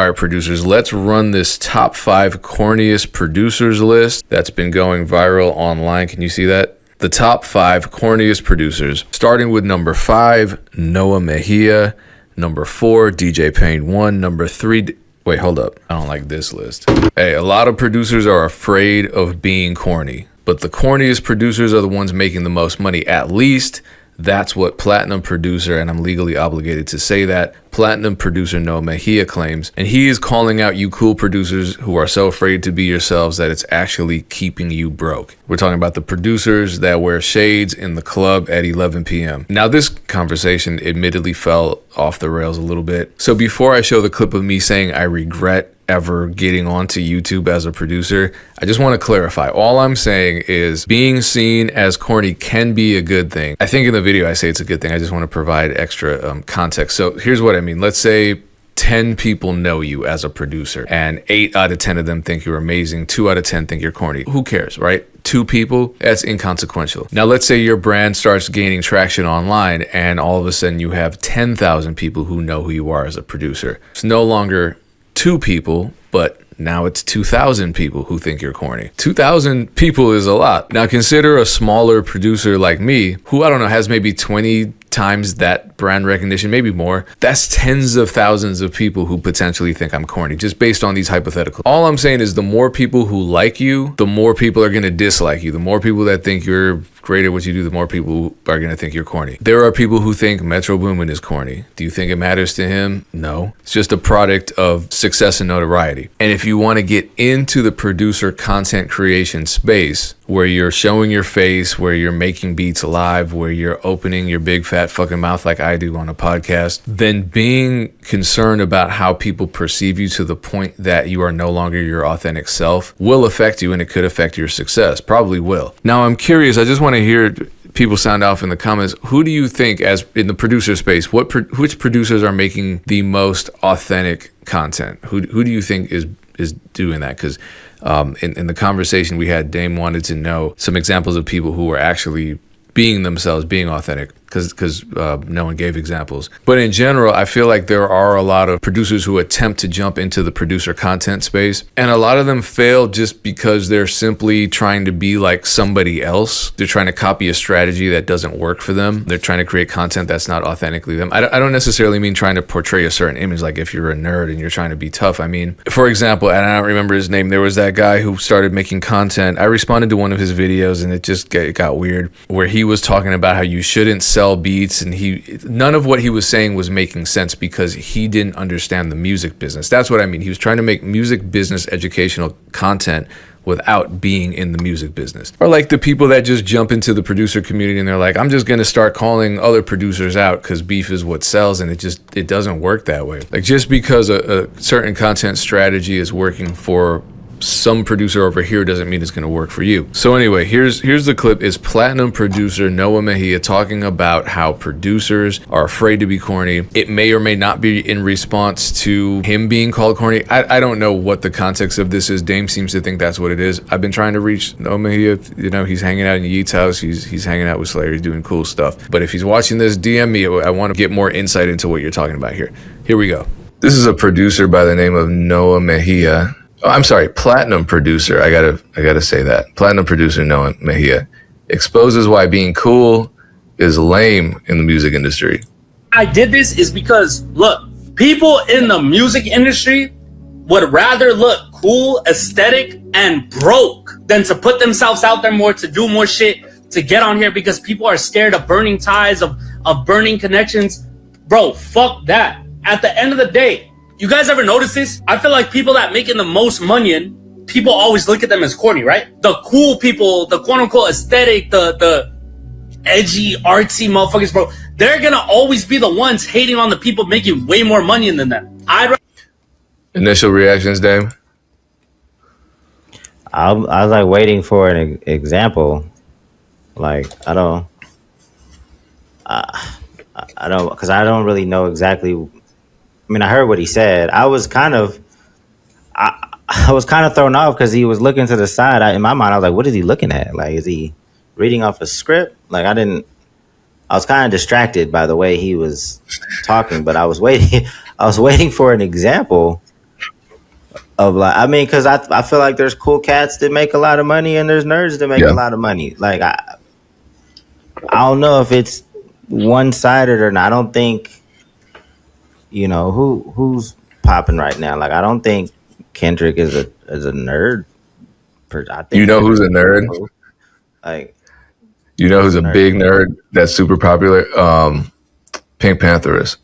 all right, producers, let's run this top 5 corniest producers list that's been going viral online. Can you see that? The top 5 corniest producers, starting with number 5, Noah Mejia. Number 4, DJ Pain 1. Number 3, wait, hold up. I don't like this list. Hey, a lot of producers are afraid of being corny, but the corniest producers are the ones making the most money. At least that's what platinum producer, and I'm legally obligated to say that, platinum producer Noah Mejia claims. And he is calling out you cool producers who are so afraid to be yourselves that it's actually keeping you broke. We're talking about the producers that wear shades in the club at 11 p.m. Now, this conversation admittedly fell off the rails a little bit. So before I show the clip of me saying I regret ever getting onto YouTube as a producer, I just want to clarify. All I'm saying is being seen as corny can be a good thing. I think in the video I say it's a good thing. I just want to provide extra context. So here's what I mean. Let's say 10 people know you as a producer and 8 out of 10 of them think you're amazing. 2 out of 10 think you're corny. Who cares, right? 2 people, that's inconsequential. Now, let's say your brand starts gaining traction online and all of a sudden you have 10,000 people who know who you are as a producer. It's no longer 2 people, but now it's 2,000 people who think you're corny. 2,000 people is a lot. Now consider a smaller producer like me, who I don't know, has maybe 20 times that brand recognition, maybe more. That's tens of thousands of people who potentially think I'm corny, just based on these hypotheticals. All I'm saying is the more people who like you, the more people are gonna dislike you. The more people that think you're great at what you do, the more people are gonna think you're corny. There are people who think Metro Boomin is corny. Do you think it matters to him? No. It's just a product of success and notoriety. And if you wanna get into the producer content creation space, where you're showing your face, where you're making beats live, where you're opening your big fat fucking mouth like I do on a podcast, then being concerned about how people perceive you to the point that you are no longer your authentic self will affect you, and it could affect your success. Probably will. Now, I'm curious. I just want to hear people sound off in the comments. Who do you think, as in the producer space, which producers are making the most authentic content? Who do you think is doing that? Because in the conversation we had, Dame wanted to know some examples of people who were actually being themselves, being authentic, because no one gave examples. But in general, I feel like there are a lot of producers who attempt to jump into the producer content space, and a lot of them fail just because they're simply trying to be like somebody else. They're trying to copy a strategy that doesn't work for them. They're trying to create content that's not authentically them. I don't necessarily mean trying to portray a certain image, like if you're a nerd and you're trying to be tough. I mean, for example, and I don't remember his name, there was that guy who started making content. I responded to one of his videos and it got weird, where he was talking about how you shouldn't sell beats, and none of what he was saying was making sense because he didn't understand the music business. That's what I mean. He was trying to make music business educational content without being in the music business. Or like the people that just jump into the producer community and they're like, I'm just gonna start calling other producers out because beef is what sells, and it doesn't work that way. Like, just because a certain content strategy is working for some producer over here doesn't mean it's going to work for you. So anyway, here's the clip. Is platinum producer Noah Mejia talking about how producers are afraid to be corny. It may or may not be in response to him being called corny. I don't know what the context of this is. Dame seems to think that's what it is. I've been trying to reach Noah Mejia. You know, he's hanging out in Yeet's house. He's hanging out with Slayer. He's doing cool stuff. But if he's watching this, DM me. I want to get more insight into what you're talking about here. Here we go. This is a producer by the name of Noah Mejia. Oh, I'm sorry, platinum producer. I gotta say that. Platinum producer Noah Mejia exposes why being cool is lame in the music industry. I did this is because, look, people in the music industry would rather look cool, aesthetic, and broke than to put themselves out there more, to do more shit, to get on here, because people are scared of burning ties, of burning connections. Bro, fuck that. At the end of the day, you guys ever notice this? I feel like people that making the most money, people always look at them as corny, right? The cool people, the quote unquote aesthetic, the edgy, artsy motherfuckers, bro, they're gonna always be the ones hating on the people making way more money than them. Initial reactions, Dame? I was like waiting for an example. Like, I don't, because I don't really know exactly. I mean, I heard what he said. I was kind of thrown off because he was looking to the side. In my mind, I was like, what is he looking at? Like, is he reading off a script? Like, I was kind of distracted by the way he was talking, but I was waiting for an example. of like, I mean, because I feel like there's cool cats that make a lot of money and there's nerds that make Yeah. a lot of money. Like I don't know if it's one sided or not. I don't think, you know, who's popping right now. Like I don't think Kendrick is a nerd. I think You know who's a Kendrick is nerd? cool. Like You know who's a nerd. big nerd that's super popular? Pink Panther is.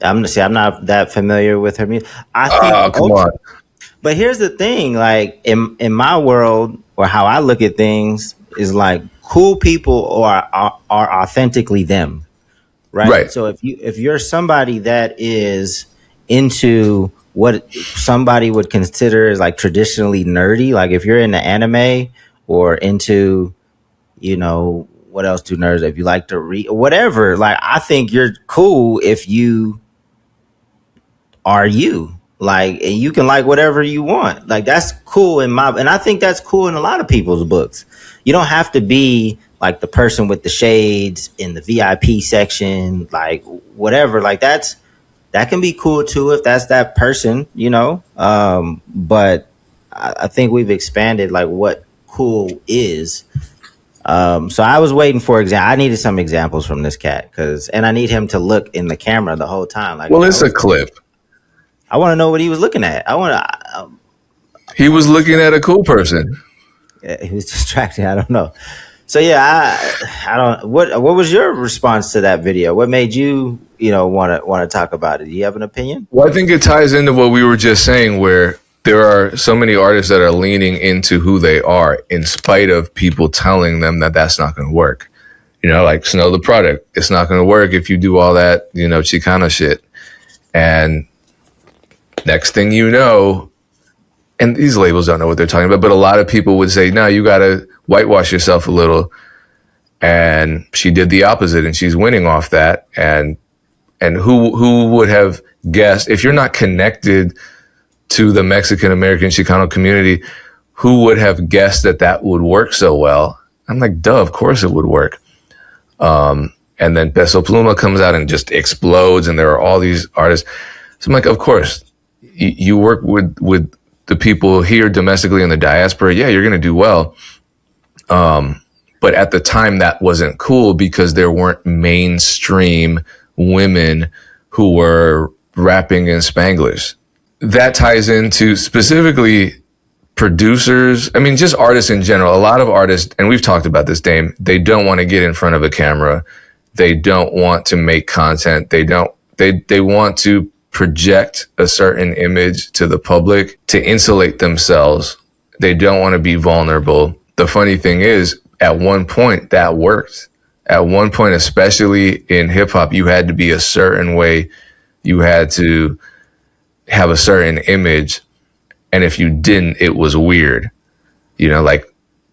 I'm not that familiar with her music. I think, Oh, come on. but here's the thing: like in my world, or how I look at things, is like cool people are authentically them, right? Right. So if you're somebody that is into what somebody would consider as like traditionally nerdy, like if you're into anime or into, you know, what else do nerds? If you like to read, whatever, like I think you're cool if you are you. Like and you can like whatever you want. Like that's cool and I think that's cool in a lot of people's books. You don't have to be like the person with the shades in the VIP section, like whatever. Like that can be cool too if that's that person, you know. But I think we've expanded like what cool is. So I was waiting for I needed some examples from this cat and I need him to look in the camera the whole time. Like, Well, it's a clip. I want to know what he was looking at. He was looking at a cool person. He was distracted. I don't know. So yeah, I don't. What was your response to that video? What made you want to talk about it? Do you have an opinion? Well, I think it ties into what we were just saying, where there are so many artists that are leaning into who they are in spite of people telling them that that's not going to work. You know, like Snow the Product. It's not going to work if you do all that, Chicano shit. And next thing you know, and these labels don't know what they're talking about, but a lot of people would say, no, you got to whitewash yourself a little. And she did the opposite and she's winning off that. And who would have guessed, if you're not connected to the Mexican American Chicano community, who would have guessed that would work so well? I'm like, duh, of course it would work. And then Peso Pluma comes out and just explodes and there are all these artists. So I'm like, of course, you work with the people here domestically in the diaspora. Yeah, you're going to do well. But at the time that wasn't cool because there weren't mainstream women who were rapping in Spanglish. That ties into specifically producers. I mean, just artists in general. A lot of artists, and we've talked about this, Dame, they don't want to get in front of a camera. They don't want to make content. They want to project a certain image to the public to insulate themselves. They don't want to be vulnerable. The funny thing is, at one point that worked. At one point, especially in hip hop, you had to be a certain way. You had to have a certain image. And if you didn't, it was weird. Like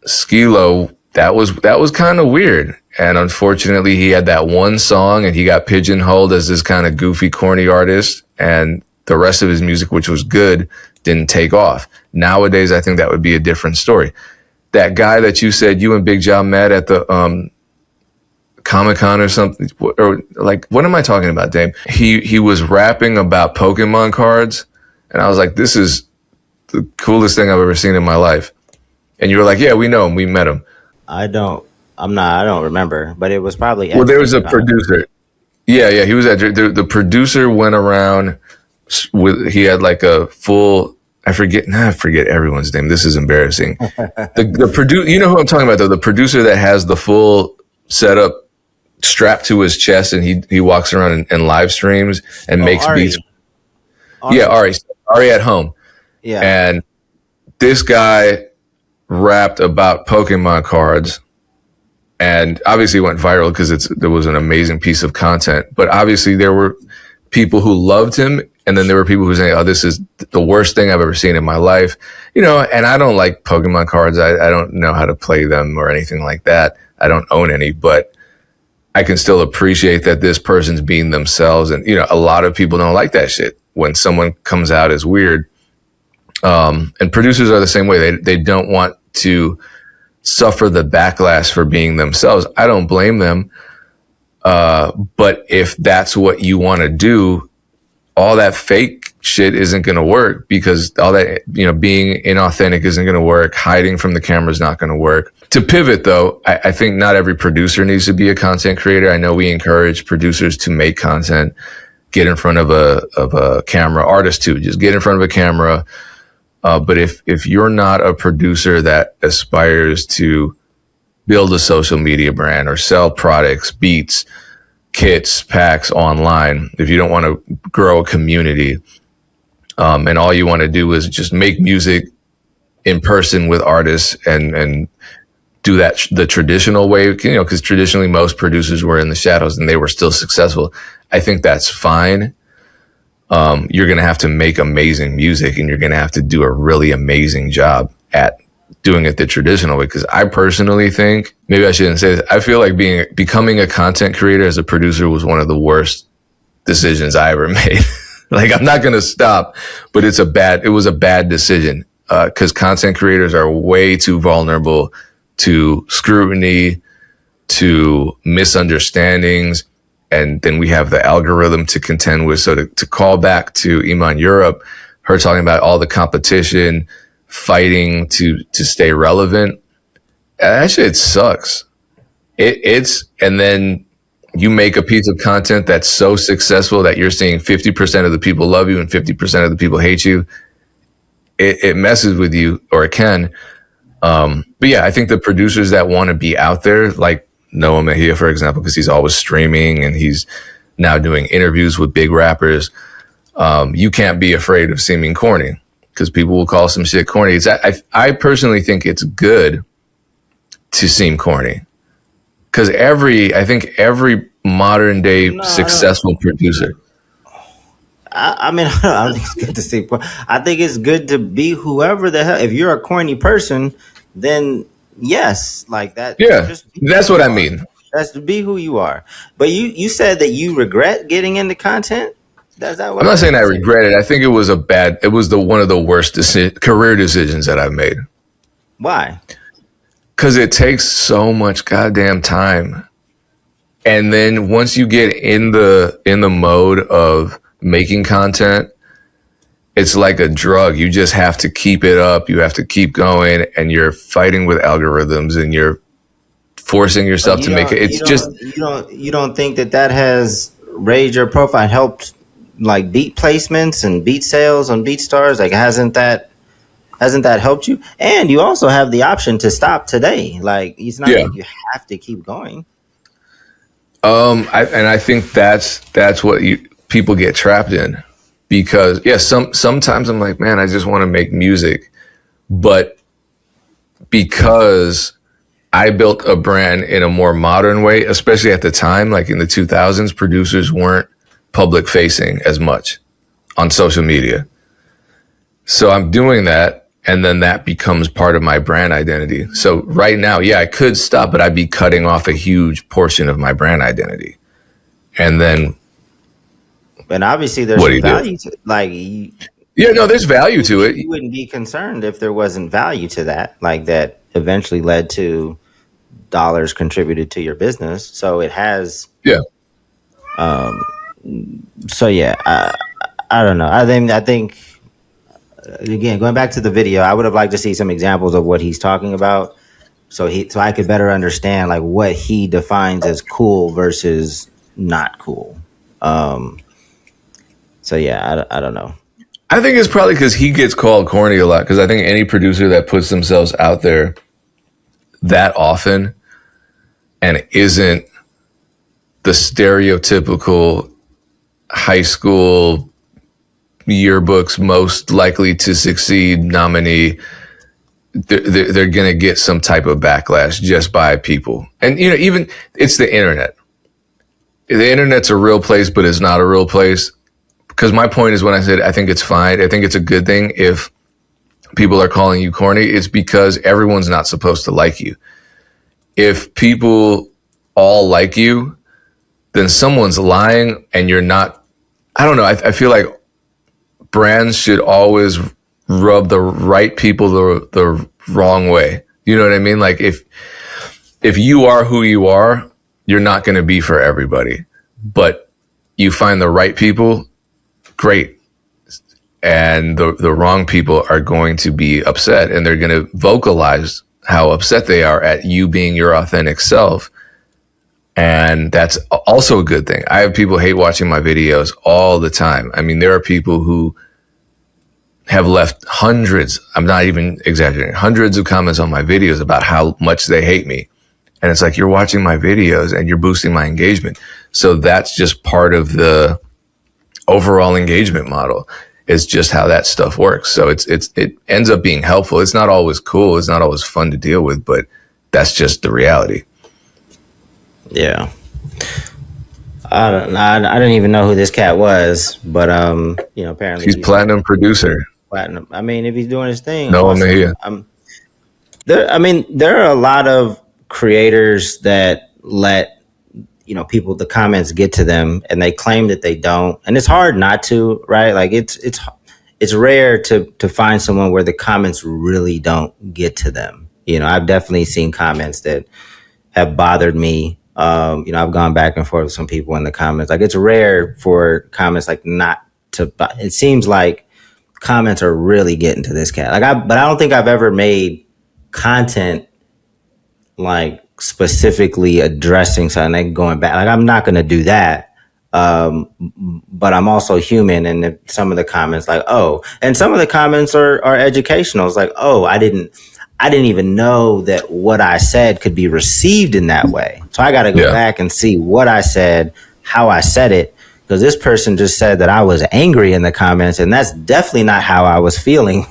Skilo, that was kind of weird. And unfortunately, he had that one song and he got pigeonholed as this kind of goofy, corny artist. And the rest of his music, which was good, didn't take off. Nowadays, I think that would be a different story. That guy that you said you and Big John met at the Comic-Con or something, or like, what am I talking about, Dame? He was rapping about Pokemon cards. And I was like, this is the coolest thing I've ever seen in my life. And you were like, yeah, we know him. We met him. I don't remember, but it was probably. Well, there was a producer. Yeah. He was at the producer went around he had like a full, I forget everyone's name. This is embarrassing. The producer, you know who I'm talking about though? The producer that has the full setup strapped to his chest and he walks around and live streams and makes Ari. beats. Yeah, Ari at home. Yeah. And this guy rapped about Pokemon cards and obviously went viral because there was an amazing piece of content. But obviously there were people who loved him and then there were people who saying, oh, this is the worst thing I've ever seen in my life. And I don't like Pokemon cards. I don't know how to play them or anything like that. I don't own any, but I can still appreciate that this person's being themselves. And, a lot of people don't like that shit when someone comes out as weird. And producers are the same way. They don't want to suffer the backlash for being themselves. I don't blame them. But if that's what you want to do, all that fake shit isn't going to work because all that, being inauthentic isn't going to work. Hiding from the camera is not going to work. To pivot though, I think not every producer needs to be a content creator. I know we encourage producers to make content, get in front of a camera, artists too, just get in front of a camera. But if you're not a producer that aspires to build a social media brand or sell products, beats, kits, packs online, if you don't want to grow a community, and all you want to do is just make music in person with artists and do that the traditional way, because traditionally most producers were in the shadows and they were still successful. I think that's fine. You're going to have to make amazing music and you're going to have to do a really amazing job at doing it the traditional way. Because I personally think, maybe I shouldn't say this, I feel like becoming a content creator as a producer was one of the worst decisions I ever made. Like, I'm not going to stop, but it was a bad decision. Because content creators are way too vulnerable to scrutiny, to misunderstandings. And then we have the algorithm to contend with. So to call back to Iman Europe, her talking about all the competition, fighting to stay relevant, that shit sucks. And then you make a piece of content that's so successful that you're seeing 50% of the people love you and 50% of the people hate you. It messes with you, or it can. But yeah, I think the producers that want to be out there, like Noah Mejia, for example, because he's always streaming and he's now doing interviews with big rappers. You can't be afraid of seeming corny because people will call some shit corny. I personally think it's good to seem corny because I think every modern day successful producer. I mean, I don't think it's good to say. I think it's good to be whoever the hell. If you're a corny person, then yes, like that. Yeah, that's what I mean. That's to be who you are. But you said that you regret getting into content. That's that. I'm not saying I regret it. I think it was one of the worst career decisions that I've made. Why? Because it takes so much goddamn time, and then once you get in the mode of making content, it's like a drug. You just have to keep it up. You have to keep going, and you're fighting with algorithms, and you're forcing yourself to make it. You don't think that has raised your profile, helped like beat placements and beat sales on BeatStars? Like, hasn't that helped you? And you also have the option to stop today. Like, it's not like you have to keep going. I think that's what people get trapped in, because sometimes I'm like, man, I just want to make music, but because I built a brand in a more modern way, especially at the time, like in the 2000s, producers weren't public facing as much on social media. So I'm doing that, and then that becomes part of my brand identity. So right now, I could stop, but I'd be cutting off a huge portion of my brand identity. And then, and obviously there's some value to, like, there's value to it. You wouldn't be concerned if there wasn't value to that, like that eventually led to dollars contributed to your business. So it has. Yeah. So yeah, I don't know. I think again, going back to the video, I would have liked to see some examples of what he's talking about, so I could better understand like what he defines as cool versus not cool. So yeah, I don't know. I think it's probably because he gets called corny a lot, because I think any producer that puts themselves out there that often and isn't the stereotypical high school yearbook's most likely to succeed nominee, they're going to get some type of backlash just by people. And, even it's the internet. The internet's a real place, but it's not a real place. Because my point is, when I said I think it's fine, I think it's a good thing if people are calling you corny, it's because everyone's not supposed to like you. If people all like you, then someone's lying and you're not. I don't know. I feel like brands should always rub the right people the wrong way. You know what I mean? Like, if you are who you are, you're not going to be for everybody. But you find the right people, great. and the wrong people are going to be upset, and they're going to vocalize how upset they are at you being your authentic self. And that's also a good thing. I have people hate watching my videos all the time. I mean, there are people who have left hundreds, I'm not even exaggerating, hundreds of comments on my videos about how much they hate me. And it's like, you're watching my videos and you're boosting my engagement. So that's just part of the overall engagement model, is just how that stuff works. So it ends up being helpful. It's not always cool. It's not always fun to deal with, but that's just the reality. Yeah. I didn't even know who this cat was, but apparently he's platinum producer. Platinum. I mean, if he's doing his thing, Noah Mejia. There are a lot of creators that let people, the comments get to them, and they claim that they don't, and it's hard not to, right? Like it's rare to find someone where the comments really don't get to them. I've definitely seen comments that have bothered me. I've gone back and forth with some people in the comments. Like, it's rare for comments like not to. It seems like comments are really getting to this cat. But I don't think I've ever made content like specifically addressing something, like going back. Like, I'm not going to do that. But I'm also human, and some of the comments, and some of the comments are educational. It's like, I didn't even know that what I said could be received in that way. So I got to go back and see what I said, how I said it, because this person just said that I was angry in the comments, and that's definitely not how I was feeling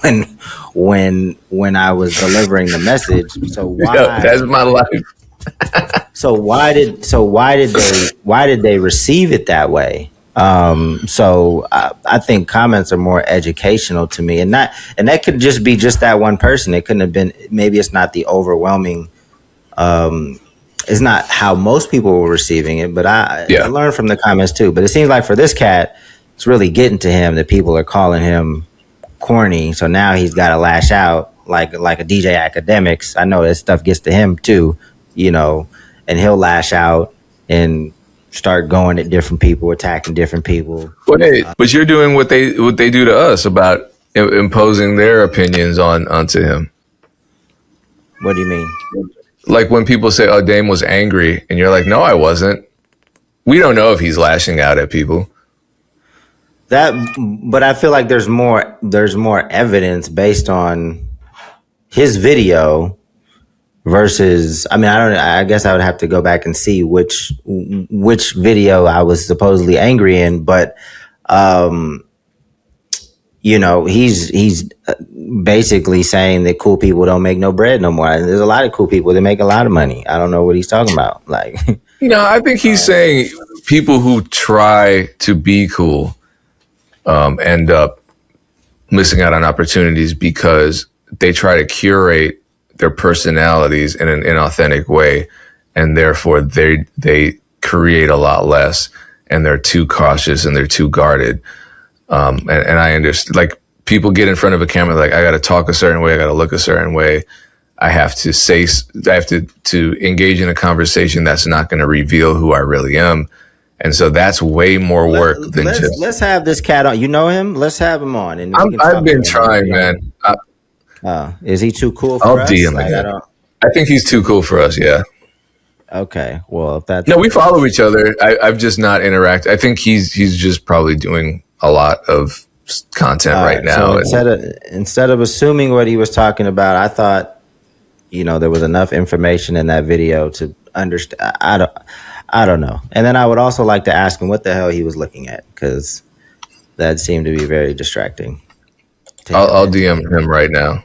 when I was delivering the message. So why? That's my life. So why did they receive it that way? So I think comments are more educational to me, and that could just be just that one person. It couldn't have been. Maybe it's not the overwhelming. It's not how most people were receiving it, but I learned from the comments too. But it seems like for this cat, it's really getting to him that people are calling him corny. So now he's got to lash out like a DJ Academics. I know that stuff gets to him too, and he'll lash out and start going at different people, attacking different people. But you're doing what they do to us about imposing their opinions onto him. What do you mean? Like when people say, "Oh, Dame was angry," and you're like, "No, I wasn't." We don't know if he's lashing out at people. But I feel like there's more evidence based on his video versus, I guess I would have to go back and see which video I was supposedly angry in, but he's basically saying that cool people don't make no bread no more. And there's a lot of cool people that make a lot of money. I don't know what he's talking about. Like, I think he's saying people who try to be cool end up missing out on opportunities because they try to curate their personalities in an inauthentic way, and therefore they create a lot less, and they're too cautious and they're too guarded. And I understand, like, people get in front of a camera, like, I got to talk a certain way, I got to look a certain way, I have to engage in a conversation that's not going to reveal who I really am. And so that's way more work than just. Let's have this cat on. You know him? Let's have him on. And I've been trying, man. Is he too cool for us? DM him. I think he's too cool for us. Yeah. Okay. Well, if that's we follow each other. I've just not interacted. I think he's just probably doing a lot of content right now. So instead of assuming what he was talking about, I thought, there was enough information in that video to understand. I don't know. And then I would also like to ask him what the hell he was looking at, because that seemed to be very distracting. I'll DM him right now.